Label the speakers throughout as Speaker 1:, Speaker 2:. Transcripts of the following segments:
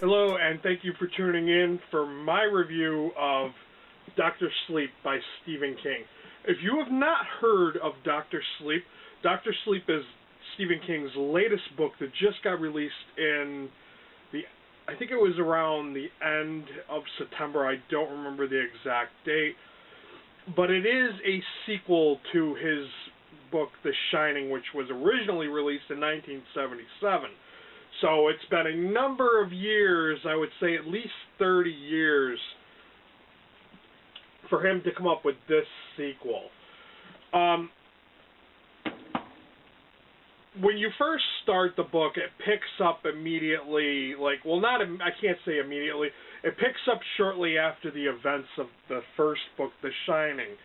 Speaker 1: Hello, and thank you for tuning in for my review of Doctor Sleep by Stephen King. If you have not heard of Doctor Sleep is Stephen King's latest book that just got released I think it was around the end of September. I don't remember the exact date. But it is a sequel to his book, The Shining, which was originally released in 1977. So it's been a number of years, I would say at least 30 years, for him to come up with this sequel. When you first start the book, it picks up immediately, I can't say immediately, it picks up shortly after the events of the first book, The Shining,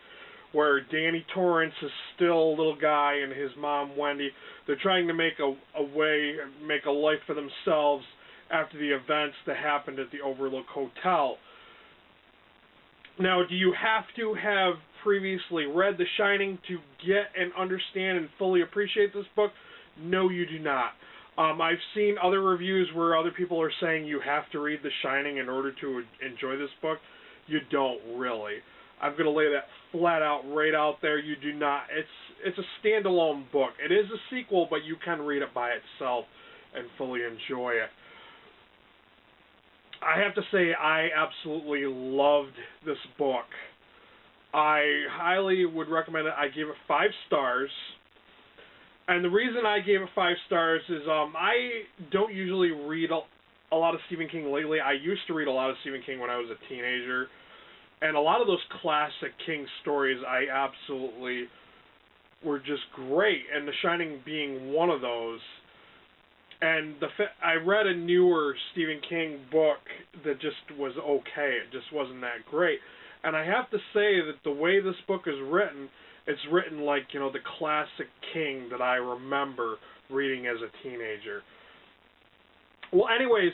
Speaker 1: where Danny Torrance is still a little guy and his mom, Wendy, they're trying to make a life for themselves after the events that happened at the Overlook Hotel. Now, do you have to have previously read The Shining to get and understand and fully appreciate this book? No, you do not. I've seen other reviews where other people are saying you have to read The Shining in order to enjoy this book. You don't really. I'm going to lay that flat out right out there. You do not. It's a standalone book. It is a sequel, but you can read it by itself and fully enjoy it. I have to say I absolutely loved this book. I highly would recommend it. I gave it 5 stars. And the reason I gave it 5 stars is I don't usually read a lot of Stephen King lately. I used to read a lot of Stephen King when I was a teenager. And a lot of those classic King stories I absolutely were just great. And The Shining being one of those. And I read a newer Stephen King book that just was okay. It just wasn't that great. And I have to say that the way this book is written, it's written like, the classic King that I remember reading as a teenager. Well, anyways,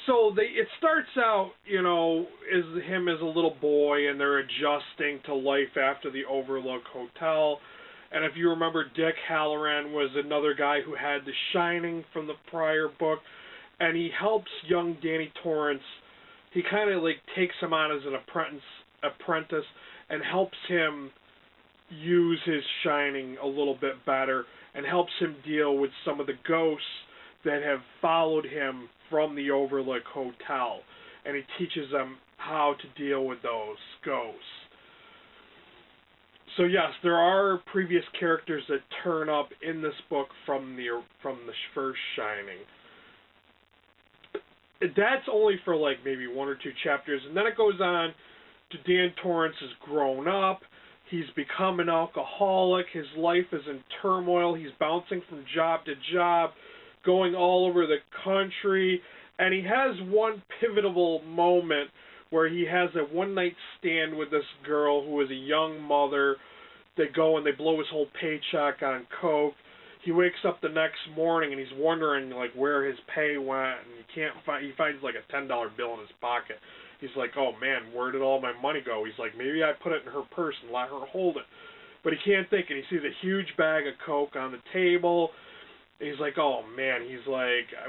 Speaker 1: so it starts out, as him as a little boy, and they're adjusting to life after the Overlook Hotel. And if you remember, Dick Halloran was another guy who had The Shining from the prior book, and he helps young Danny Torrance. He kind of takes him on as an apprentice and helps him use his Shining a little bit better and helps him deal with some of the ghosts that have followed him from the Overlook Hotel. And he teaches them how to deal with those ghosts. So yes, there are previous characters that turn up in this book from the first Shining. That's only for maybe 1 or 2 chapters, and then it goes on to Dan Torrance has grown up. He's become an alcoholic. His life is in turmoil. He's bouncing from job to job, going all over the country, and he has one pivotal moment where he has a one-night stand with this girl who is a young mother. They go and they blow his whole paycheck on coke. He wakes up the next morning and he's wondering where his pay went, and he finds a $10 bill in his pocket. He's like, oh man, where did all my money go? He's like, maybe I put it in her purse and let her hold it. But he can't think, and he sees a huge bag of coke on the table. He's like, oh man,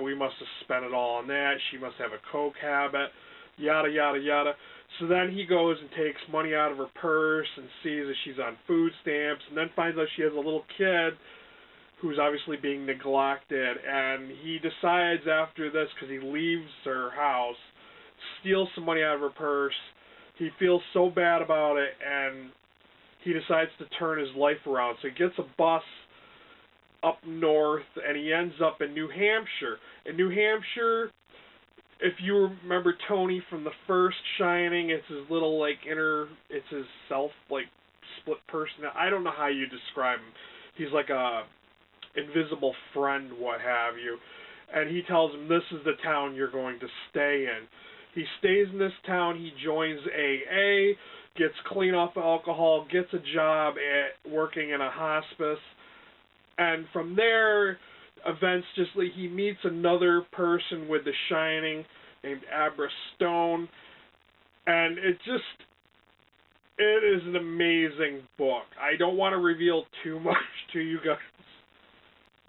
Speaker 1: we must have spent it all on that. She must have a coke habit. Yada, yada, yada. So then he goes and takes money out of her purse and sees that she's on food stamps, and then finds out she has a little kid who's obviously being neglected, and he decides after this, because he leaves her house, steals some money out of her purse. He feels so bad about it, and he decides to turn his life around. So he gets a bus up north, and he ends up in New Hampshire. In New Hampshire, if you remember Tony from the first Shining, it's his little it's his split person. I don't know how you describe him. He's like a invisible friend, what have you. And he tells him, this is the town you're going to stay in. He stays in this town. He joins AA, gets clean off of alcohol, gets a job working in a hospice, and from there, events he meets another person with The Shining named Abra Stone, and it is an amazing book. I don't want to reveal too much to you guys.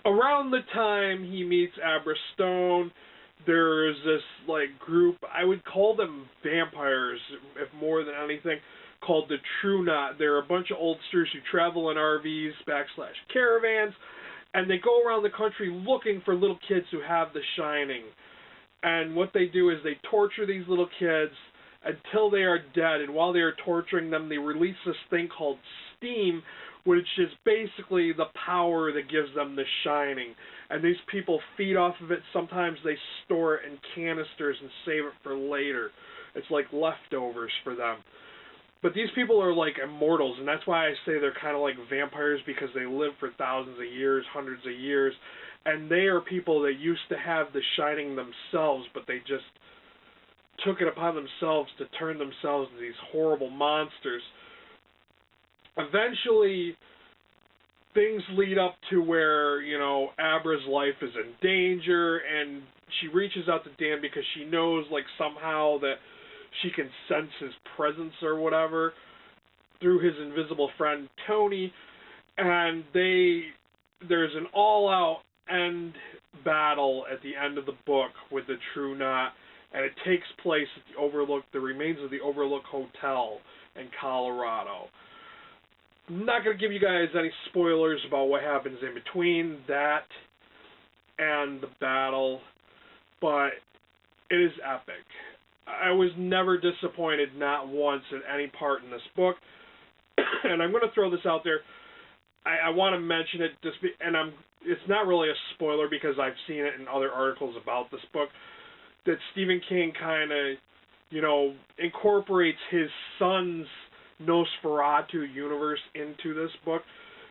Speaker 1: Around the time he meets Abra Stone, there's this like group, I would call them vampires if more than anything, called the True Knot. They're a bunch of oldsters who travel in RVs / caravans, and they go around the country looking for little kids who have the Shining. And what they do is they torture these little kids until they are dead, and while they are torturing them, they release this thing called steam, which is basically the power that gives them the Shining. And these people feed off of it. Sometimes they store it in canisters and save it for later. It's like leftovers for them. But these people are like immortals, and that's why I say they're kind of like vampires, because they live for thousands of years, hundreds of years, and they are people that used to have the Shining themselves, but they just took it upon themselves to turn themselves into these horrible monsters. Eventually, things lead up to where, you know, Abra's life is in danger, and she reaches out to Dan because she knows, like, somehow that she can sense his presence or whatever through his invisible friend Tony, and there's an all-out end battle at the end of the book with the True Knot, and it takes place at the remains of the Overlook Hotel in Colorado. I'm not going to give you guys any spoilers about what happens in between that and the battle, but it is epic. I was never disappointed, not once, in any part in this book. And I'm going to throw this out there. I want to mention it, it's not really a spoiler because I've seen it in other articles about this book, that Stephen King kind of, you know, incorporates his son's Nosferatu universe into this book,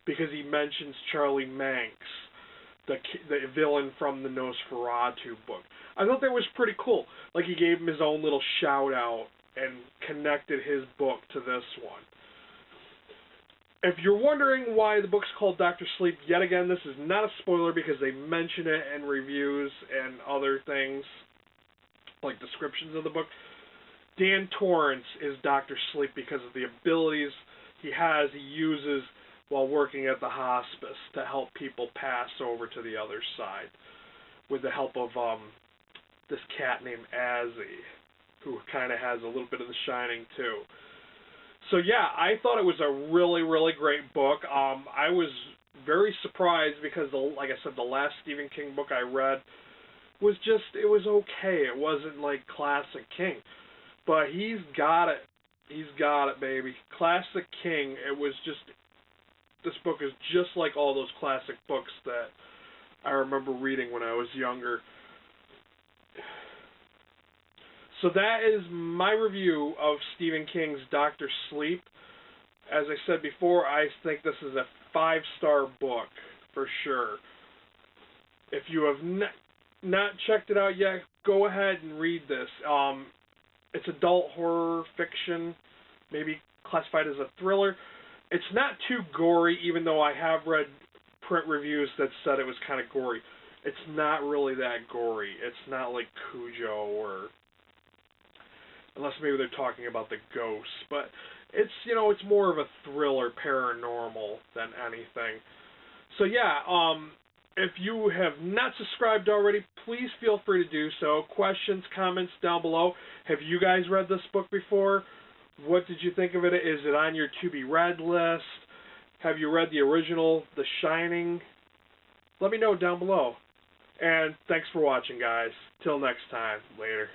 Speaker 1: because he mentions Charlie Manx, the villain from the Nosferatu book. I thought that was pretty cool. Like, he gave him his own little shout-out and connected his book to this one. If you're wondering why the book's called Dr. Sleep, yet again, this is not a spoiler because they mention it in reviews and other things, like descriptions of the book. Dan Torrance is Dr. Sleep because of the abilities he uses while working at the hospice to help people pass over to the other side, with the help of this cat named Azzy, who kind of has a little bit of the Shining too. So yeah, I thought it was a really, really great book. I was very surprised because, like I said, the last Stephen King book I read was it was okay. It wasn't like classic King. But he's got it. He's got it, baby. Classic King. This book is just like all those classic books that I remember reading when I was younger. So that is my review of Stephen King's Dr. Sleep. As I said before, I think this is a 5-star book for sure. If you have not checked it out yet, go ahead and read this. It's adult horror fiction, maybe classified as a thriller. It's not too gory, even though I have read print reviews that said it was kind of gory. It's not really that gory. It's not like Cujo, or unless maybe they're talking about the ghosts. But it's, you know, it's more of a thriller, paranormal than anything. So yeah, if you have not subscribed already, please feel free to do so. Questions, comments down below. Have you guys read this book before? What did you think of it? Is it on your to-be-read list? Have you read the original, The Shining? Let me know down below. And thanks for watching, guys. Till next time. Later.